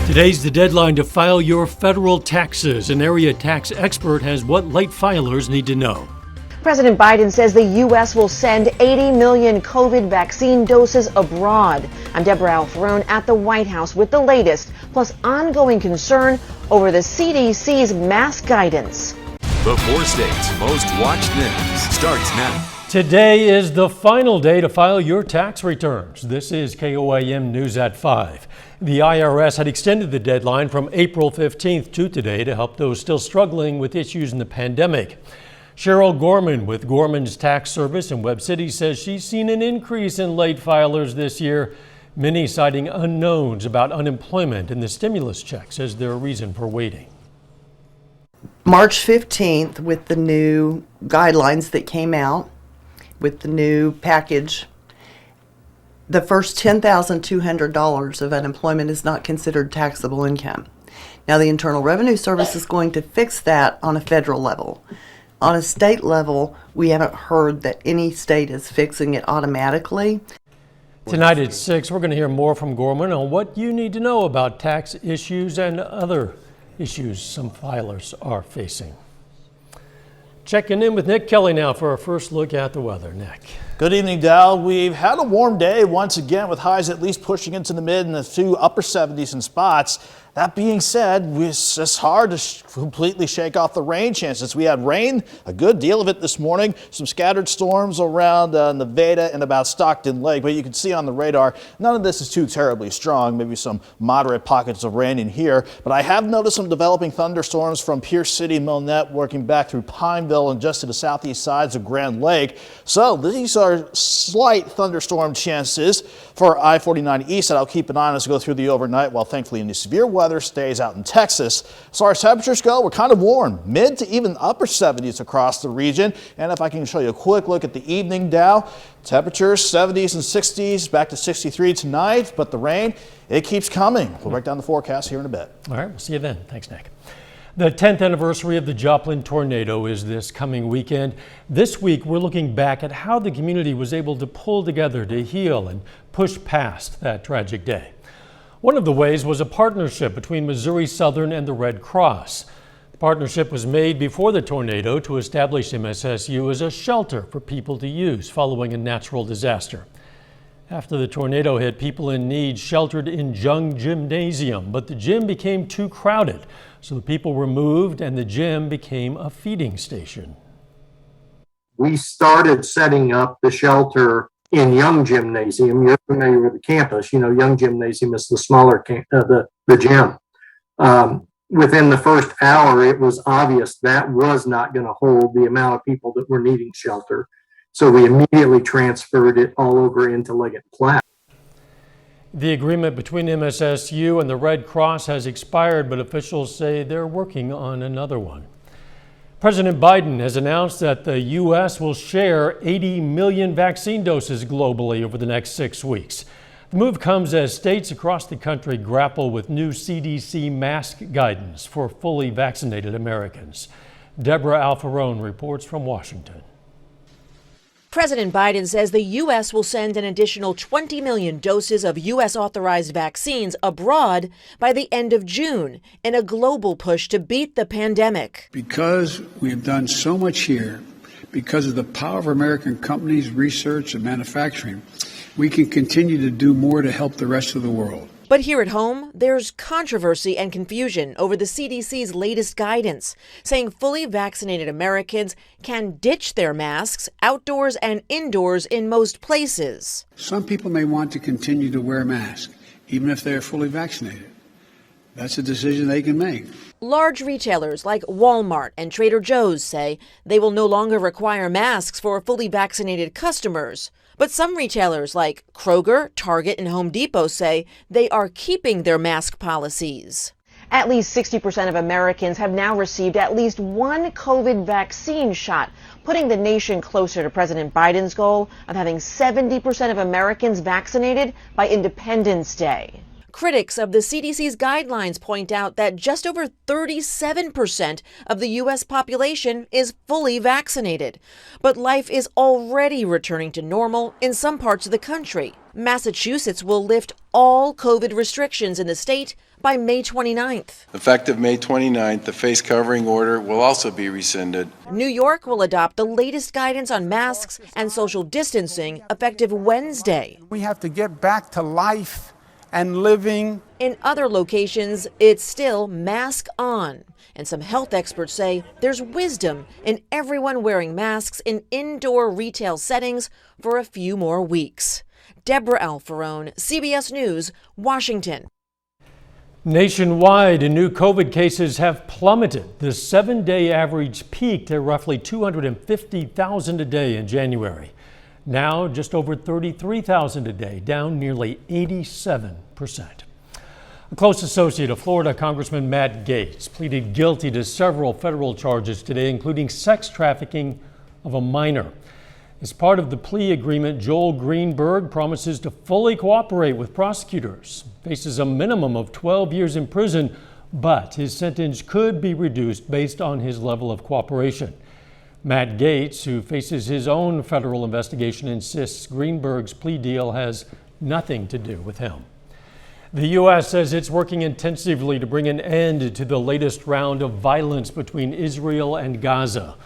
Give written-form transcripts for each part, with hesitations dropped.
Today's the deadline to file your federal taxes. An area tax expert has what late filers need to know. President Biden says the U.S. will send 80 million COVID vaccine doses abroad. I'm Deborah Alfarone at the White House with the latest, plus ongoing concern over the CDC's mask guidance. The 4 states' most watched news starts now. Today is the final day to file your tax returns. This is KOAM News at 5. The IRS had extended the deadline from April 15th to today to help those still struggling with issues in the pandemic. Cheryl Gorman with Gorman's Tax Service in Webb City says she's seen an increase in late filers this year, many citing unknowns about unemployment and the stimulus checks as their reason for waiting. March 15th, with the new guidelines that came out, with the new package, the first $10,200 of unemployment is not considered taxable income. Now, the Internal Revenue Service is going to fix that on a federal level. On a state level, we haven't heard that any state is fixing it automatically. Tonight at 6, we're going to hear more from Gorman on what you need to know about tax issues and other issues some filers are facing. Checking in with Nick Kelly now for our first look at the weather. Nick. Good evening, Dal. We've had a warm day once again with highs at least pushing into the mid and a few upper 70s in spots. That being said, it's just hard to completely shake off the rain chances. We had rain, a good deal of it this morning, some scattered storms around Nevada and about Stockton Lake, but you can see on the radar, none of this is too terribly strong, maybe some moderate pockets of rain in here, but I have noticed some developing thunderstorms from Pierce City, Monette, working back through Pineville and just to the southeast sides of Grand Lake. So these are slight thunderstorm chances for I-49 East that I'll keep an eye on as we go through the overnight, while thankfully any severe weather stays out in Texas. As far as temperatures go, we're kind of warm, mid to even upper 70s across the region. And if I can show you a quick look at the evening, Dow, temperatures 70s and 60s, back to 63 tonight, but the rain, it keeps coming. We'll break down the forecast here in a bit. All right, we'll see you then. Thanks, Nick. The 10th anniversary of the Joplin tornado is this coming weekend. This week, we're looking back at how the community was able to pull together to heal and push past that tragic day. One of the ways was a partnership between Missouri Southern and the Red Cross. The partnership was made before the tornado to establish MSSU as a shelter for people to use following a natural disaster. After the tornado hit, people in need sheltered in Jung Gymnasium, but the gym became too crowded, so the people were moved and the gym became a feeding station. We started setting up the shelter in Young Gymnasium. You're familiar with the campus. You know, Young Gymnasium is the smaller the gym. Within the first hour, it was obvious that was not going to hold the amount of people that were needing shelter. So we immediately transferred it all over into Leggett Platte. The agreement between MSSU and the Red Cross has expired, but officials say they're working on another one. President Biden has announced that the U.S. will share 80 million vaccine doses globally over the next 6 weeks. The move comes as states across the country grapple with new CDC mask guidance for fully vaccinated Americans. Deborah Alfarone reports from Washington. President Biden says the U.S. will send an additional 20 million doses of U.S.-authorized vaccines abroad by the end of June in a global push to beat the pandemic. Because we have done so much here, because of the power of American companies, research, and manufacturing, we can continue to do more to help the rest of the world. But here at home, there's controversy and confusion over the CDC's latest guidance, saying fully vaccinated Americans can ditch their masks outdoors and indoors in most places. Some people may want to continue to wear a mask, even if they're fully vaccinated. That's a decision they can make. Large retailers like Walmart and Trader Joe's say they will no longer require masks for fully vaccinated customers. But some retailers like Kroger, Target, and Home Depot say they are keeping their mask policies. At least 60% of Americans have now received at least one COVID vaccine shot, putting the nation closer to President Biden's goal of having 70% of Americans vaccinated by Independence Day. Critics of the CDC's guidelines point out that just over 37% of the U.S. population is fully vaccinated. But life is already returning to normal in some parts of the country. Massachusetts will lift all COVID restrictions in the state by May 29th. Effective May 29th, the face covering order will also be rescinded. New York will adopt the latest guidance on masks and social distancing effective Wednesday. We have to get back to life and living. In other locations, it's still mask on. And some health experts say there's wisdom in everyone wearing masks in indoor retail settings for a few more weeks. Deborah Alfarone, CBS News, Washington. Nationwide, new COVID cases have plummeted. The 7-day average peaked at roughly 250,000 a day in January. Now just over 33,000 a day, down nearly 87%. A close associate of Florida Congressman Matt Gaetz pleaded guilty to several federal charges today, including sex trafficking of a minor. As part of the plea agreement, Joel Greenberg promises to fully cooperate with prosecutors. Faces a minimum of 12 years in prison, but his sentence could be reduced based on his level of cooperation. Matt Gaetz, who faces his own federal investigation, insists Greenberg's plea deal has nothing to do with him. The U.S. says it's working intensively to bring an end to the latest round of violence between Israel and Gaza.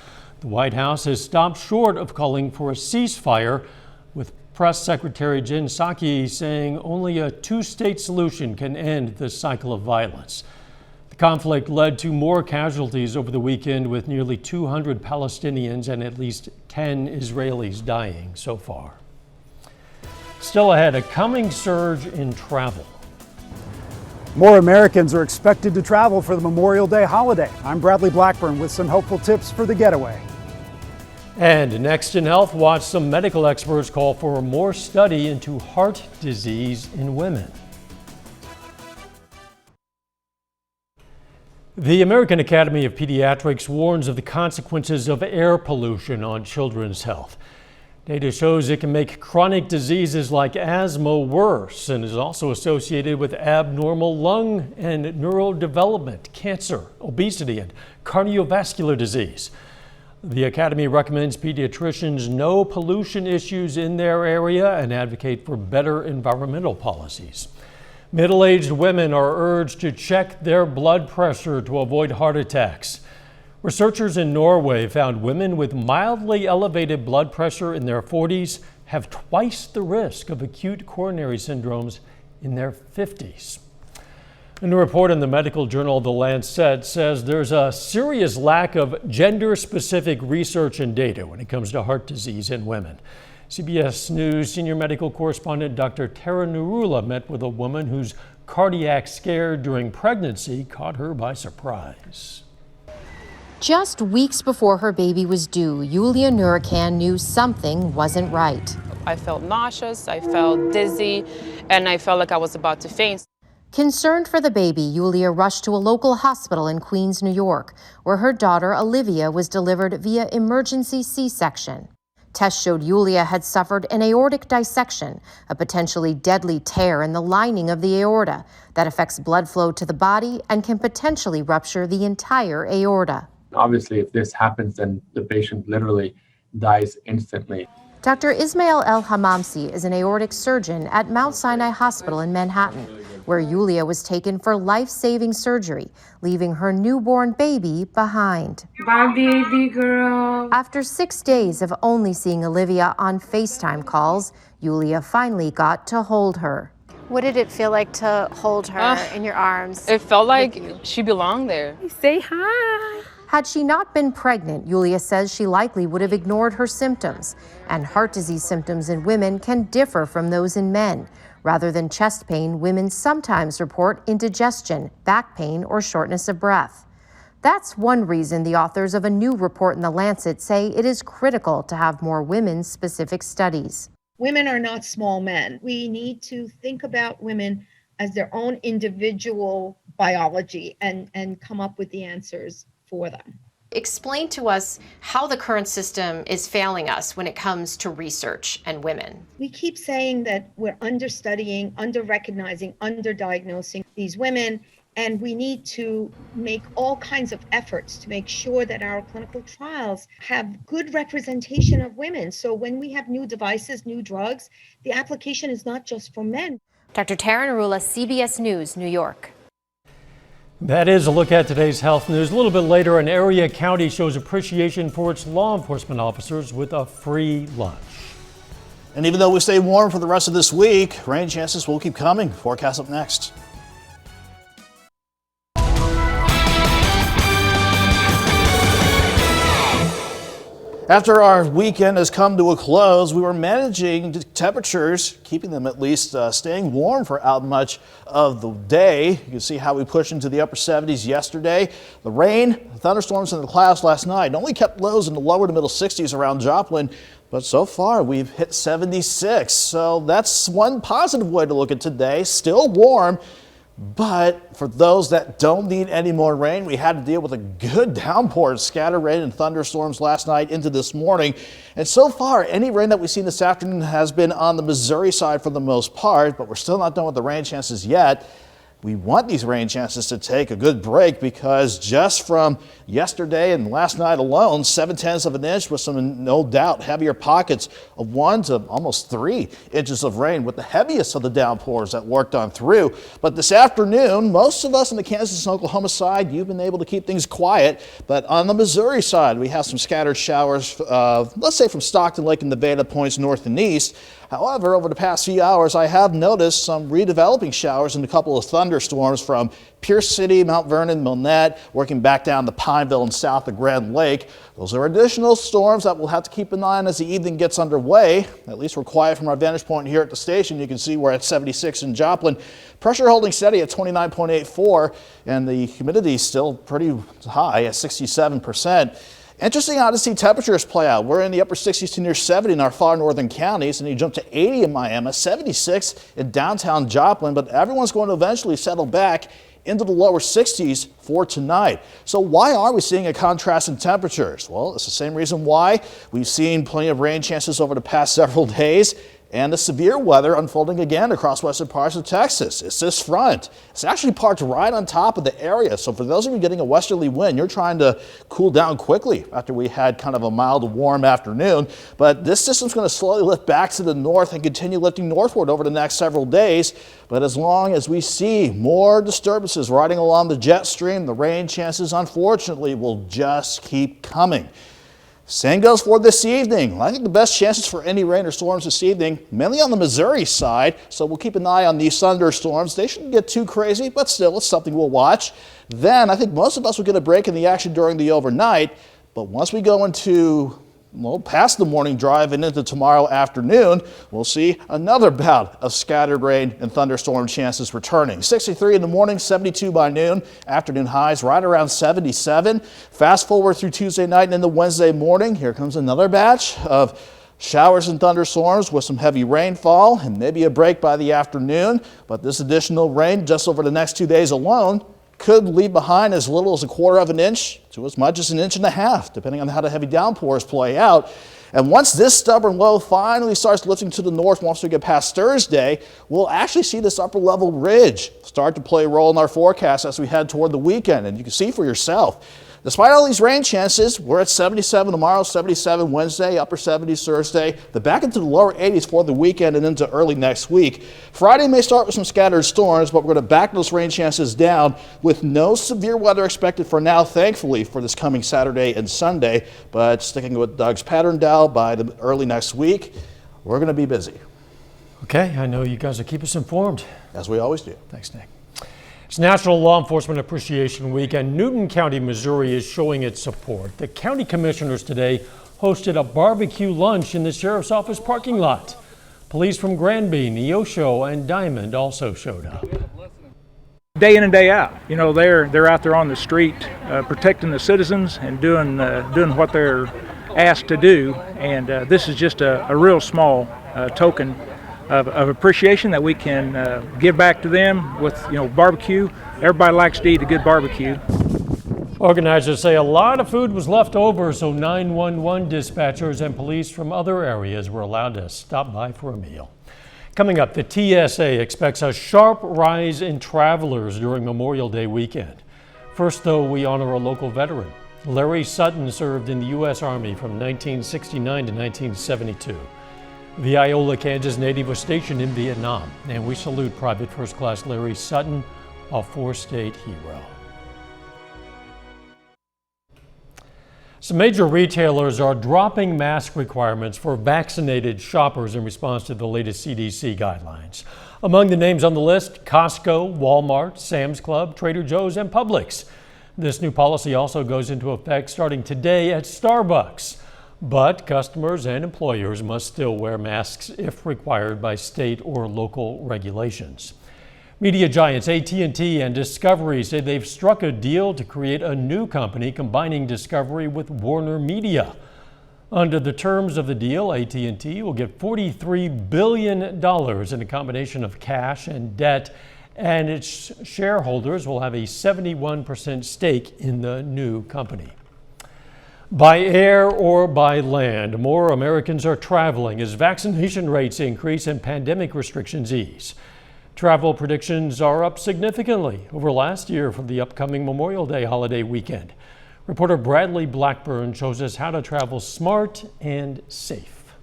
The White House has stopped short of calling for a ceasefire, with Press Secretary Jen Psaki saying only a two-state solution can end the cycle of violence. The conflict led to more casualties over the weekend, with nearly 200 Palestinians and at least 10 Israelis dying so far. Still ahead, a coming surge in travel. More Americans are expected to travel for the Memorial Day holiday. I'm Bradley Blackburn with some helpful tips for the getaway. And next in Health Watch, some medical experts call for more study into heart disease in women. The American Academy of Pediatrics warns of the consequences of air pollution on children's health. Data shows it can make chronic diseases like asthma worse and is also associated with abnormal lung and neurodevelopment, cancer, obesity, and cardiovascular disease. The Academy recommends pediatricians know pollution issues in their area and advocate for better environmental policies. Middle-aged women are urged to check their blood pressure to avoid heart attacks. Researchers in Norway found women with mildly elevated blood pressure in their 40s have twice the risk of acute coronary syndromes in their 50s. A new report in the medical journal The Lancet says there's a serious lack of gender-specific research and data when it comes to heart disease in women. CBS News senior medical correspondent Dr. Tara Narula met with a woman whose cardiac scare during pregnancy caught her by surprise. Just weeks before her baby was due, Yulia Nurakan knew something wasn't right. I felt nauseous, I felt dizzy, and I felt like I was about to faint. Concerned for the baby, Yulia rushed to a local hospital in Queens, New York, where her daughter Olivia was delivered via emergency C-section. Tests showed Yulia had suffered an aortic dissection, a potentially deadly tear in the lining of the aorta that affects blood flow to the body and can potentially rupture the entire aorta. Obviously, if this happens, then the patient literally dies instantly. Dr. Ismail El-Hamamsi is an aortic surgeon at Mount Sinai Hospital in Manhattan, where Yulia was taken for life-saving surgery, leaving her newborn baby behind. Bye, baby girl. After 6 days of only seeing Olivia on FaceTime calls, Yulia finally got to hold her. What did it feel like to hold her in your arms? It felt like she belonged there. Say hi. Had she not been pregnant, Yulia says she likely would have ignored her symptoms. And heart disease symptoms in women can differ from those in men. Rather than chest pain, women sometimes report indigestion, back pain, or shortness of breath. That's one reason the authors of a new report in The Lancet say it is critical to have more women-specific studies. Women are not small men. We need to think about women as their own individual biology and come up with the answers for them. Explain to us how the current system is failing us when it comes to research and women. We keep saying that we're understudying, under-recognizing, under-diagnosing these women, And we need to make all kinds of efforts to make sure that our clinical trials have good representation of women. So when we have new devices, new drugs, the application is not just for men. Dr. Taryn Arula, CBS News, New York. That is a look at today's health news. A little bit later, an area county shows appreciation for its law enforcement officers with a free lunch. And even though we stay warm for the rest of this week, rain chances will keep coming. Forecast up next. After our weekend has come to a close, we were managing temperatures, keeping them at least staying warm for out much of the day. You can see how we pushed into the upper 70s yesterday. The rain, thunderstorms, and the clouds last night only kept lows in the lower to middle 60s around Joplin. But so far, we've hit 76. So that's one positive way to look at today. Still warm. But for those that don't need any more rain, we had to deal with a good downpour, scattered rain and thunderstorms last night into this morning. And so far, any rain that we've seen this afternoon has been on the Missouri side for the most part, but we're still not done with the rain chances yet. We want these rain chances to take a good break because just from yesterday and last night alone, 7/10 of an inch with some no doubt heavier pockets of 1 to almost 3 inches of rain with the heaviest of the downpours that worked on through. But this afternoon, most of us on the Kansas and Oklahoma side, you've been able to keep things quiet. But on the Missouri side, we have some scattered showers, let's say from Stockton Lake and Nevada points north and east. However, over the past few hours, I have noticed some redeveloping showers and a couple of thunderstorms from Pierce City, Mount Vernon, Milnette, working back down to Pineville and south of Grand Lake. Those are additional storms that we'll have to keep an eye on as the evening gets underway. At least we're quiet from our vantage point here at the station. You can see we're at 76 in Joplin. Pressure holding steady at 29.84, and the humidity is still pretty high at 67%. Interesting how to see temperatures play out. We're in the upper 60s to near 70 in our far northern counties, and you jump to 80 in Miami, 76 in downtown Joplin, but everyone's going to eventually settle back into the lower 60s for tonight. So why are we seeing a contrast in temperatures? Well, it's the same reason why we've seen plenty of rain chances over the past several days and the severe weather unfolding again across western parts of Texas. It's this front. It's actually parked right on top of the area. So for those of you getting a westerly wind, you're trying to cool down quickly after we had kind of a mild, warm afternoon. But this system's going to slowly lift back to the north and continue lifting northward over the next several days. But as long as we see more disturbances riding along the jet stream, the rain chances, unfortunately, will just keep coming. Same goes for this evening. I think the best chances for any rain or storms this evening, mainly on the Missouri side, so we'll keep an eye on these thunderstorms. They shouldn't get too crazy, but still, it's something we'll watch. Then I think most of us will get a break in the action during the overnight, but once we go into past the morning drive and into tomorrow afternoon, we'll see another bout of scattered rain and thunderstorm chances returning. 63 in the morning, 72 by noon. Afternoon highs right around 77. Fast forward through Tuesday night and into Wednesday morning. Here comes another batch of showers and thunderstorms with some heavy rainfall and maybe a break by the afternoon. But this additional rain just over the next 2 days alone could leave behind as little as 1/4 of an inch to as much as 1.5 inches, depending on how the heavy downpours play out. And once this stubborn low finally starts lifting to the north, once we get past Thursday, we'll actually see this upper level ridge start to play a role in our forecast as we head toward the weekend. And you can see for yourself, despite all these rain chances, we're at 77 tomorrow, 77 Wednesday, upper 70s Thursday, then back into the lower 80s for the weekend and into early next week. Friday may start with some scattered storms, but we're going to back those rain chances down with no severe weather expected for now, thankfully, for this coming Saturday and Sunday. But sticking with Doug's pattern dial, by the early next week, we're going to be busy. Okay, I know you guys will keep us informed. As we always do. Thanks, Nick. It's National Law Enforcement Appreciation Week, and Newton County, Missouri is showing its support. The county commissioners today hosted a barbecue lunch in the sheriff's office parking lot. Police from Granby, Neosho, and Diamond also showed up. Day in and day out, you know, they're out there on the street protecting the citizens and doing what they're asked to do, and this is just a real small token of appreciation that we can give back to them with, barbecue. Everybody likes to eat a good barbecue. Organizers say a lot of food was left over, so 911 dispatchers and police from other areas were allowed to stop by for a meal. Coming up, the TSA expects a sharp rise in travelers during Memorial Day weekend. First, though, we honor a local veteran. Larry Sutton served in the U.S. Army from 1969 to 1972. The Iola, Kansas native was stationed in Vietnam, and we salute Private First Class Larry Sutton, a four-state hero. Some major retailers are dropping mask requirements for vaccinated shoppers in response to the latest CDC guidelines. Among the names on the list, Costco, Walmart, Sam's Club, Trader Joe's, and Publix. This new policy also goes into effect starting today at Starbucks. But customers and employers must still wear masks if required by state or local regulations. Media giants AT&T and Discovery say they've struck a deal to create a new company combining Discovery with Warner Media. Under the terms of the deal, AT&T will get $43 billion in a combination of cash and debt, and its shareholders will have a 71% stake in the new company. By air or by land, more Americans are traveling as vaccination rates increase and pandemic restrictions ease. Travel predictions are up significantly over last year for the upcoming Memorial Day holiday weekend. Reporter Bradley Blackburn shows us how to travel smart and safe.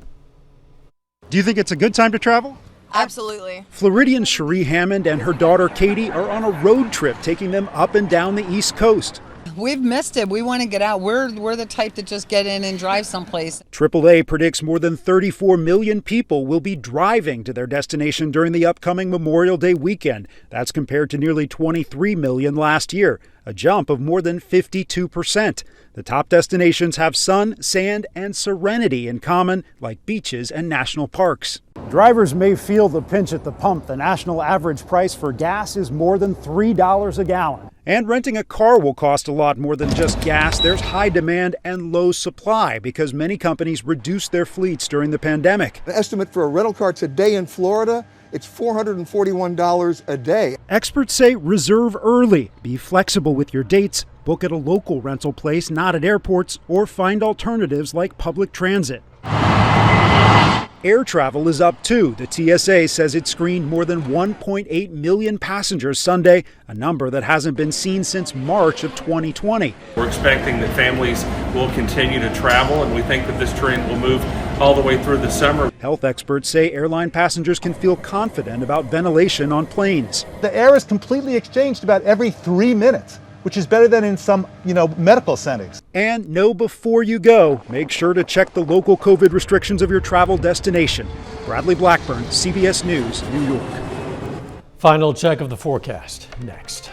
Do you think it's a good time to travel? Absolutely. Floridian Cherie Hammond and her daughter Katie are on a road trip taking them up and down the East Coast. We've missed it. We want to get out. We're the type that just get in and drive someplace. AAA predicts more than 34 million people will be driving to their destination during the upcoming Memorial Day weekend. That's compared to nearly 23 million last year, a jump of more than 52%. The top destinations have sun, sand, and serenity in common, like beaches and national parks. Drivers may feel the pinch at the pump. The national average price for gas is more than $3 a gallon. And renting a car will cost a lot more than just gas. There's high demand and low supply because many companies reduced their fleets during the pandemic. The estimate for a rental car today in Florida, it's $441 a day. Experts say reserve early, be flexible with your dates, book at a local rental place, not at airports, or find alternatives like public transit. Air travel is up too. The TSA says it screened more than 1.8 million passengers Sunday, a number that hasn't been seen since March of 2020. We're expecting that families will continue to travel, and we think that this trend will move all the way through the summer. Health experts say airline passengers can feel confident about ventilation on planes. The air is completely exchanged about every 3 minutes, which is better than in some, medical settings. And know before you go, make sure to check the local COVID restrictions of your travel destination. Bradley Blackburn, CBS News, New York. Final check of the forecast next.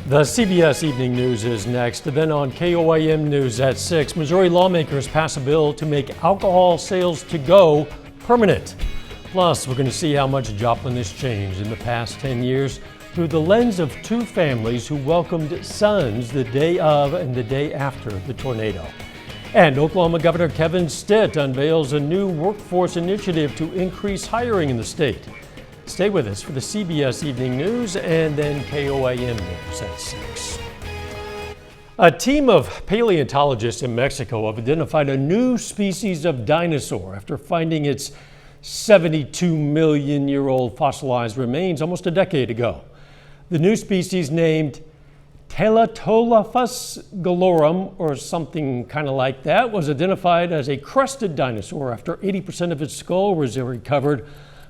The CBS Evening News is next. Then on KOAM News at 6, Missouri lawmakers pass a bill to make alcohol sales to go permanent. Plus, we're going to see how much Joplin has changed in the past 10 years through the lens of two families who welcomed sons the day of and the day after the tornado. And Oklahoma Governor Kevin Stitt unveils a new workforce initiative to increase hiring in the state. Stay with us for the CBS Evening News and then KOAM News at 6. A team of paleontologists in Mexico have identified a new species of dinosaur after finding its 72-million-year-old fossilized remains almost a decade ago. The new species, named Telatolophus gallorum, or something kind of like that, was identified as a crested dinosaur after 80% of its skull was recovered,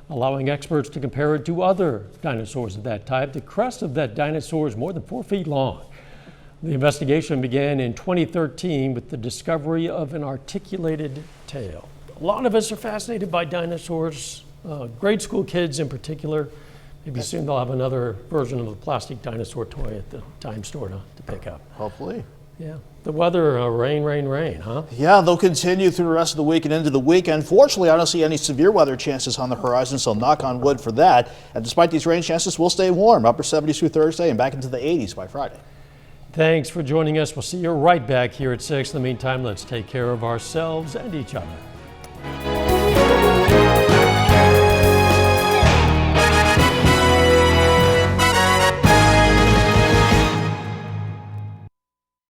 allowing experts to compare it to other dinosaurs of that type. The crest of that dinosaur is more than 4 feet long. The investigation began in 2013 with the discovery of an articulated tail. A lot of us are fascinated by dinosaurs, grade school kids in particular. Maybe soon they'll have another version of the plastic dinosaur toy at the dime store to pick up. Hopefully. Yeah. The weather, rain, huh? Yeah, they'll continue through the rest of the week and into the weekend. Fortunately, I don't see any severe weather chances on the horizon, so knock on wood for that. And despite these rain chances, we'll stay warm, upper 70s through Thursday and back into the 80s by Friday. Thanks for joining us. We'll see you right back here at 6. In the meantime, let's take care of ourselves and each other.